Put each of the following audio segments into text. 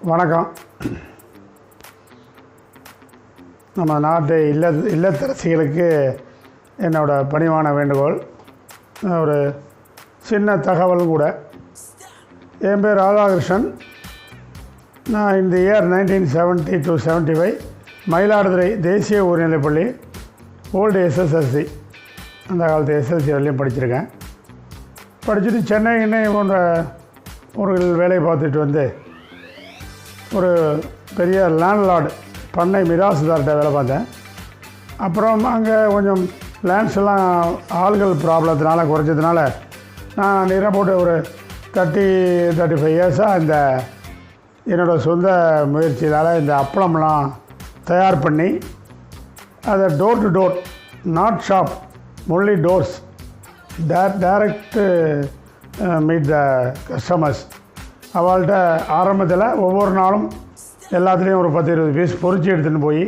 வணக்கம். நம்ம நாட்டு இல்லத்தரசிகளுக்கு என்னோடய பணிவான வேண்டுகோள், ஒரு சின்ன தகவல் கூட. என் பேர் ராதாகிருஷ்ணன். நான் இந்த இயர் 1970 to 75 மயிலாடுதுறை தேசிய உயர்நிலைப்பள்ளி ஓல்டு எஸ்எஸ்எல்சி, அந்த காலத்து எஸ்எல்சி வரையிலையும் படிச்சிருக்கேன். படிச்சுட்டு சென்னை போன்ற ஊர்கள் வேலை பார்த்துட்டு வந்து ஒரு பெரிய லேண்ட்லார்டு பண்ணை மிராசுதார்கிட்ட வேலை பார்த்தேன். அப்புறம் அங்கே கொஞ்சம் லேண்ட்ஸ் எல்லாம் ஆள்கள் ப்ராப்ளத்தினால குறைச்சதுனால நான் நேராக போட்டு ஒரு 35 இயர்ஸாக இந்த என்னோடய சொந்த முயற்சியால் இந்த அப்பளம்லாம் தயார் பண்ணி அதை door to door, not shop, only doors, direct meet the customers. அவள்கிட்ட ஆரம்பத்தில் ஒவ்வொரு நாளும் எல்லாத்துலேயும் ஒரு 10-20 பீஸ் பொறிச்சு எடுத்துகிட்டு போய்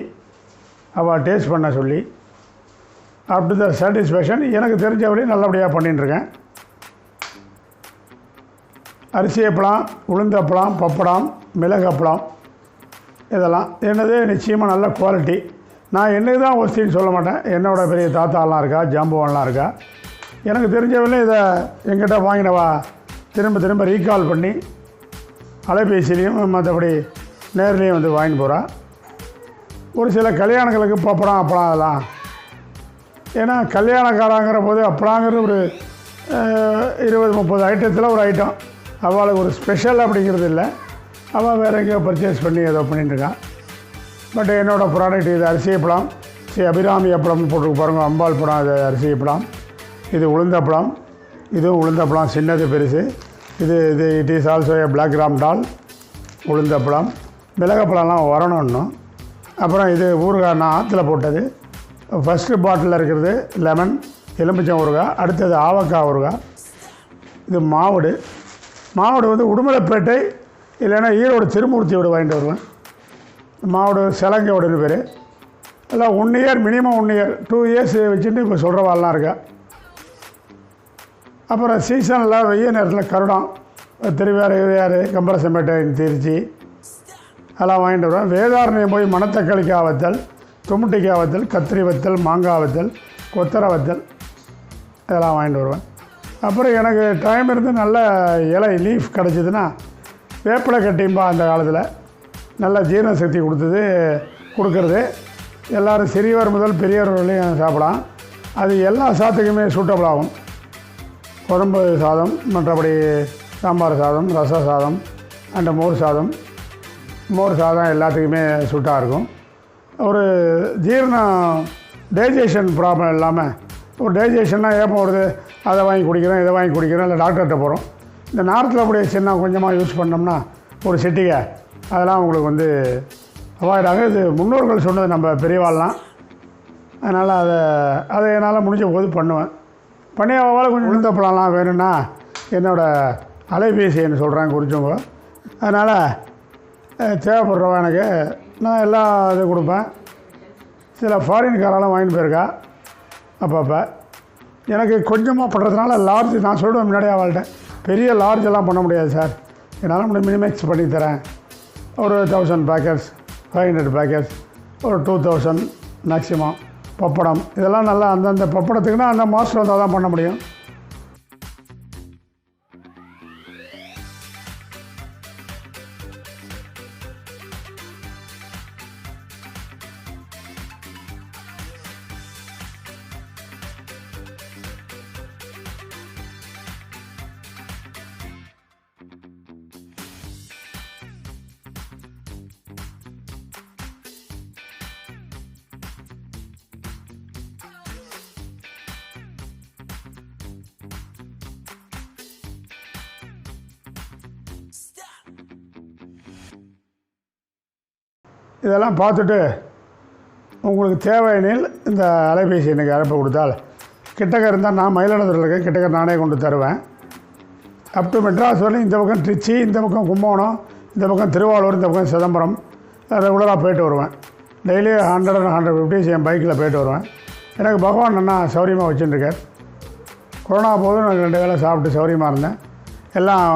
அவள் டேஸ்ட் பண்ண சொல்லி அப் டு த சாட்டிஸ்ஃபேக்ஷன் எனக்கு தெரிஞ்சவரையும் நல்லபடியாக பண்ணிட்டுருக்கேன். அரிசி அப்பளம், உளுந்தப்பளம், பப்படம், மிளகு அப்பளம், இதெல்லாம் என்னது நிச்சயமாக நல்ல குவாலிட்டி. நான் என்னது தான் ஒஸ்தின்னு சொல்ல மாட்டேன். என்னோடய பெரிய தாத்தாலாம் இருக்கா, ஜாம்புவான்லாம் இருக்கா, எனக்கு தெரிஞ்சவரையும் இதை எங்கிட்ட வாங்கினவா திரும்ப ரீகால் பண்ணி அலைபேசிலையும் மற்றபடி நேர்லேயும் வந்து வாங்கிட்டு போகிறா. ஒரு சில கல்யாணங்களுக்கு பப்படம் அப்பளம் அதெல்லாம், ஏன்னா கல்யாணக்காராங்கிற போது அப்பளாங்கிறது ஒரு 20-30 ஐட்டத்தில் ஒரு ஐட்டம். அவளுக்கு ஒரு ஸ்பெஷல் அப்படிங்கிறது இல்லை. அவள் வேறு எங்கேயோ பர்ச்சேஸ் பண்ணி ஏதோ பண்ணிட்டுருக்கான். பட் என்னோடய ப்ராடக்ட் இது அரிசி அப்பளம். அபிராமி அப்பளம்னு போட்டுருக்கு பாருங்கள், அம்பாள் படம். இது அரிசி அப்பளம், இது உளுந்தப்பளம், இதுவும் உளுந்தப்பளம், சின்னது பெருசு. இது it is also a black gram dal உளுந்தப்பளம். மிளகப்பழம்லாம் வரணும் இன்னும். அப்புறம் இது ஊறுகாய் நான் ஆற்றுல போட்டது. ஃபஸ்ட்டு பாட்டிலில் இருக்கிறது லெமன், எலுமிச்சம் ஊறுகாய். அடுத்தது ஆவக்காய் ஊறுகாய். இது மாவடு வந்து உடுமலைப்பேட்டை இல்லைன்னா ஈரோடு திருமூர்த்தியோடு வாங்கிட்டு வருவேன். மாவடு செலங்கோடுன்னு பேர். எல்லாம் 1 இயர், மினிமம் 1 இயர், 2 இயர்ஸ் வச்சுட்டு இப்போ சொல்கிறவாள்லாம் இருக்கா. அப்புறம் சீசனில் வெய்ய நேரத்தில் கருடம், திருவையாறு, கம்பரசம்பேட்டை, திருச்சி அதெல்லாம் வாங்கிட்டு வருவேன். வேதாரண்யம் போய் மணத்தக்காளிக்காய் வத்தல், துமுட்டிக்காய் வத்தல், கத்திரி வத்தல், மாங்காய் வத்தல், கொத்தரை வத்தல் இதெல்லாம் வாங்கிட்டு வருவேன். அப்புறம் எனக்கு டைம் இருந்து நல்ல இலை லீஃப் கிடச்சிதுன்னா வேப்பிலை கட்டிம்பா அந்த காலத்தில் நல்ல ஜீரண சக்தி கொடுக்கறது. எல்லோரும் சிறியவர் முதல் பெரியவர் வரையும் சாப்பிடலாம். அது எல்லா சாத்துக்குமே சூட்டபிள் ஆகும். குழம்பு சாதம், மற்றபடி சாம்பார் சாதம், ரச சாதம் அண்ட் மோர் சாதம் எல்லாத்துக்குமே சூட்டாக இருக்கும். ஒரு ஜீரணம், டைஜஷன் ப்ராப்ளம் இல்லாமல், ஒரு டைஜஷன்னா ஏப்பம் வருது, அதை வாங்கி குடிக்கிறோம், இதை வாங்கி குடிக்கிறோம், இல்லை டாக்டர்கிட்ட போகிறோம். இந்த நார்த்தில் அப்படியே சின்ன கொஞ்சமாக யூஸ் பண்ணோம்னா ஒரு சிட்டிகை, அதெல்லாம் உங்களுக்கு வந்து அவாய்ட் ஆகும். இது முன்னோர்கள் சொன்னது, நம்ம பெரியவாள்லாம். அதனால் அதை என்னால் முடிஞ்ச போது பண்ணுவேன். பண்ணி அவள் கொஞ்சம் உளுந்தப்பழம்லாம் வேணும்னா என்னோடய அலைபேசி என்ன சொல்கிறேன் குறிச்சவங்க. அதனால் தேவைப்படுறவா எனக்கு நான் எல்லா இதுவும் கொடுப்பேன். சில ஃபாரின்காரெல்லாம் வாங்கிட்டு போயிருக்கா அப்பப்போ. எனக்கு கொஞ்சமாக பண்ணுறதுனால லார்ஜ் நான் சொல்லுவேன் முன்னாடியே அவள்கிட்ட, பெரிய லார்ஜெல்லாம் பண்ண முடியாது சார், என்னால் மினிமேக்ஸ் பண்ணித்தரேன். ஒரு 1000 பேக்கெட்ஸ், 500 பேக்கெட்ஸ், ஒரு 2000 மேக்ஸிமம். பப்படம் இதெல்லாம் நல்லா அந்தந்த பப்படத்துக்குன்னா அந்த மாஸ்டர் வந்தால் தான் பண்ண முடியும். இதெல்லாம் பார்த்துட்டு உங்களுக்கு தேவையெனில் இந்த அலைபேசி எனக்கு அனுப்ப கொடுத்தால், கிட்டக்க இருந்தால் நான் மயிலாடுதுறையில் இருக்கேன், கிட்டக்க நானே கொண்டு தருவேன். அப் டு மெட்ராஸ் வரலையும், இந்த பக்கம் திருச்சி, இந்த பக்கம் கும்பகோணம், இந்த பக்கம் திருவாரூர், இந்த பக்கம் சிதம்பரம் ரெகுலராக போய்ட்டு வருவேன். டெய்லி 100-150 என் பைக்கில் போய்ட்டு வருவேன். எனக்கு பகவான் நல்லா சௌரியமாக வச்சுட்டுருக்கார். கொரோனா போதும் நான் 2 வேளை சாப்பிட்டு சௌரியமாக இருந்தேன். எல்லாம்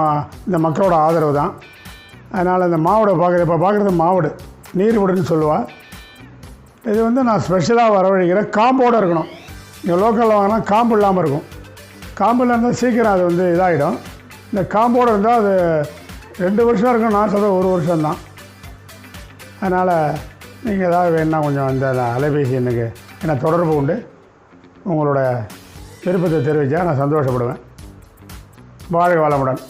இந்த மக்களோட ஆதரவு தான். அதனால் இந்த மாவடை இப்போ பார்க்குறது மாவடு நீர் விடுன்னு சொல்லுவாள். இது வந்து நான் ஸ்பெஷலாக வரவழைக்கிறேன். காம்போடு இருக்கணும். இங்கே லோக்கலில் வாங்கினா காம்பு இல்லாமல் இருக்கும். காம்பில் இருந்தால் சீக்கிரம் அது வந்து இதாகிடும். இந்த காம்போடு இருந்தால் அது 2 வருஷம் இருக்கும். நான் சொல்கிற 1 வருஷம்தான். அதனால் நீங்கள் ஏதாவது வேணுன்னா கொஞ்சம் அந்த அலைபேசி எண்ணுக்கு என்ன தொடர்பு உண்டு உங்களோட விருப்பத்தை தெரிவித்தா நான் சந்தோஷப்படுவேன். வாழ்க வளமுடன்.